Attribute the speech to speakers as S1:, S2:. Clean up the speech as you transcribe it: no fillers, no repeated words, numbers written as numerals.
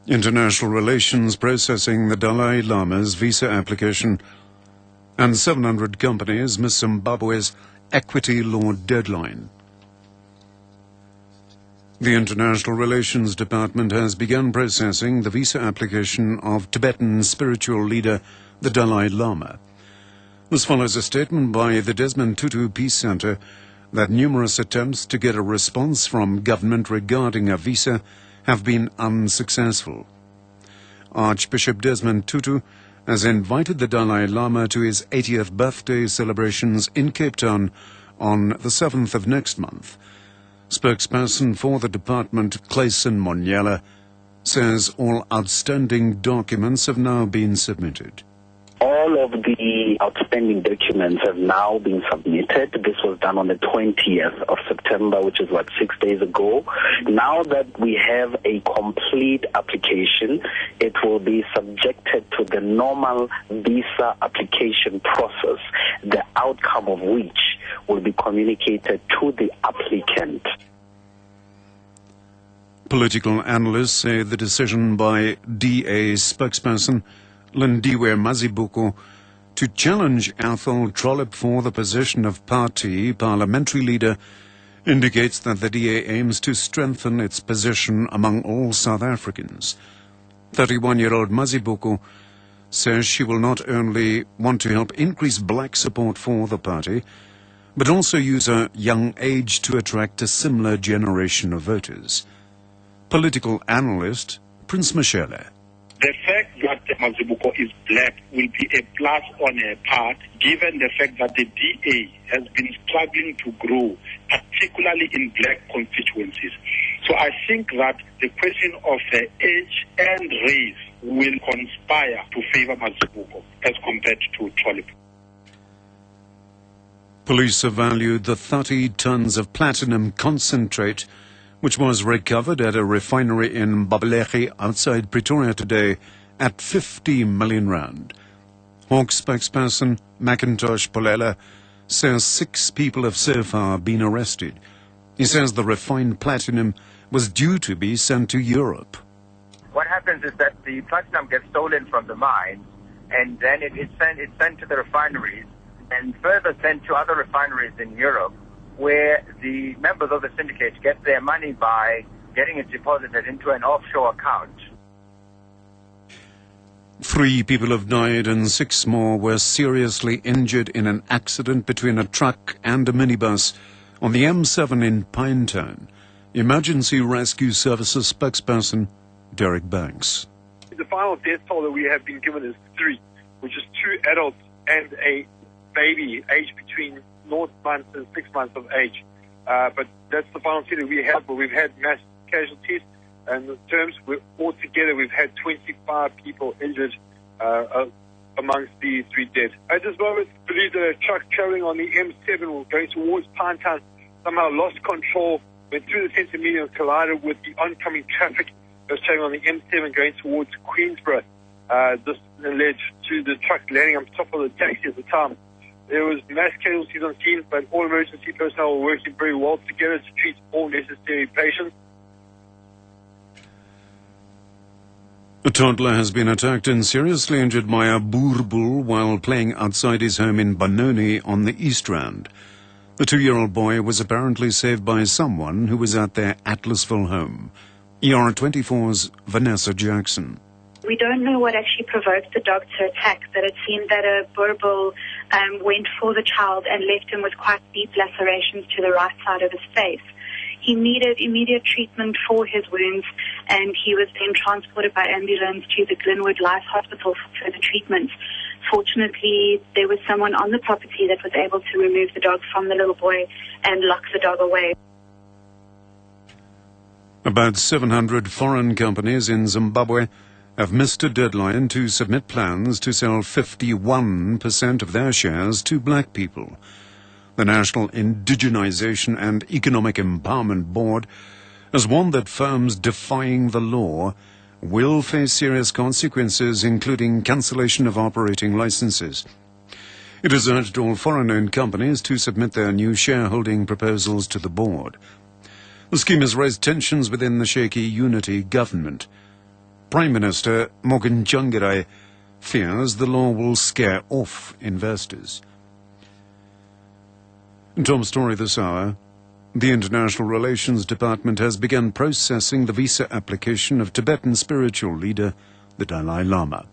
S1: International Relations processing the Dalai Lama's visa application, and 700 companies miss Zimbabwe's equity law deadline. The International Relations Department has begun processing the visa application of Tibetan spiritual leader the Dalai Lama. This follows a statement by the Desmond Tutu Peace Center that numerous attempts to get a response from government regarding a visa have been unsuccessful. Archbishop Desmond Tutu has invited the Dalai Lama to his 80th birthday celebrations in Cape Town on the 7th of next month. Spokesperson for the department, Clayson Monyela, says all outstanding documents have now been submitted.
S2: All of the outstanding documents have now been submitted. This was done on the 20th of September, which is 6 days ago. Now that we have a complete application, it will be subjected to the normal visa application process, the outcome of which will be communicated to the applicant.
S1: Political analysts say the decision by DA spokesperson Lindiwe Mazibuko to challenge Athol Trollip for the position of party parliamentary leader indicates that the DA aims to strengthen its position among all South Africans. 31-year-old Mazibuko says she will not only want to help increase black support for the party, but also use her young age to attract a similar generation of voters. Political analyst Prince Mashele.
S3: The fact that Mazibuko is black will be a plus on her part, given the fact that the DA has been struggling to grow, particularly in black constituencies. So I think that the question of her age and race will conspire to favor Mazibuko as compared to Trollip.
S1: Police have valued the 30 tons of platinum concentrate which was recovered at a refinery in Babelegi outside Pretoria today at 50 million rand. Hawk spokesperson Macintosh Polela says 6 people have so far been arrested. He says the refined platinum was due to be sent to Europe.
S4: What happens is that the platinum gets stolen from the mines and then it's sent to the refineries and further sent to other refineries in Europe, where the members of the syndicate get their money by getting it deposited into an offshore account.
S1: 3 people have died and 6 more were seriously injured in an accident between a truck and a minibus on the M7 in Pinetown. Emergency Rescue Services spokesperson Derek Banks.
S5: The final death toll that we have been given is 3, which is 2 adults and a baby aged between 0 months and 6 months of age. But that's the final figure we have, but we've had mass casualties, and in terms, altogether we've had 25 people injured amongst the 3 dead. At this moment, I believe that a truck traveling on the M7 going towards Pinetown somehow lost control, went through the centre median and collided with the oncoming traffic that was traveling on the M7 going towards Queensborough. This led to the truck landing on top of the taxi at the time. There was mass casualties on scene, but all emergency personnel were working very well together to treat all necessary patients.
S1: A toddler has been attacked and seriously injured by a boerboel while playing outside his home in Benoni on the East Rand. The 2-year-old boy was apparently saved by someone who was at their Atlasville home. ER24's Vanessa Jackson.
S6: We don't know what actually provoked the dog to attack, but it seemed that a boerboel went for the child and left him with quite deep lacerations to the right side of his face. He needed immediate treatment for his wounds, and he was then transported by ambulance to the Glenwood Life Hospital for further treatment. Fortunately, there was someone on the property that was able to remove the dog from the little boy and lock the dog away.
S1: About 700 foreign companies in Zimbabwe have missed a deadline to submit plans to sell 51% of their shares to black people. The National Indigenization and Economic Empowerment Board has warned that firms defying the law will face serious consequences, including cancellation of operating licenses. It has urged all foreign-owned companies to submit their new shareholding proposals to the board. The scheme has raised tensions within the shaky unity government. Prime Minister Morgan Tsvangirai fears the law will scare off investors. Top story this hour. The International Relations Department has begun processing the visa application of Tibetan spiritual leader, the Dalai Lama.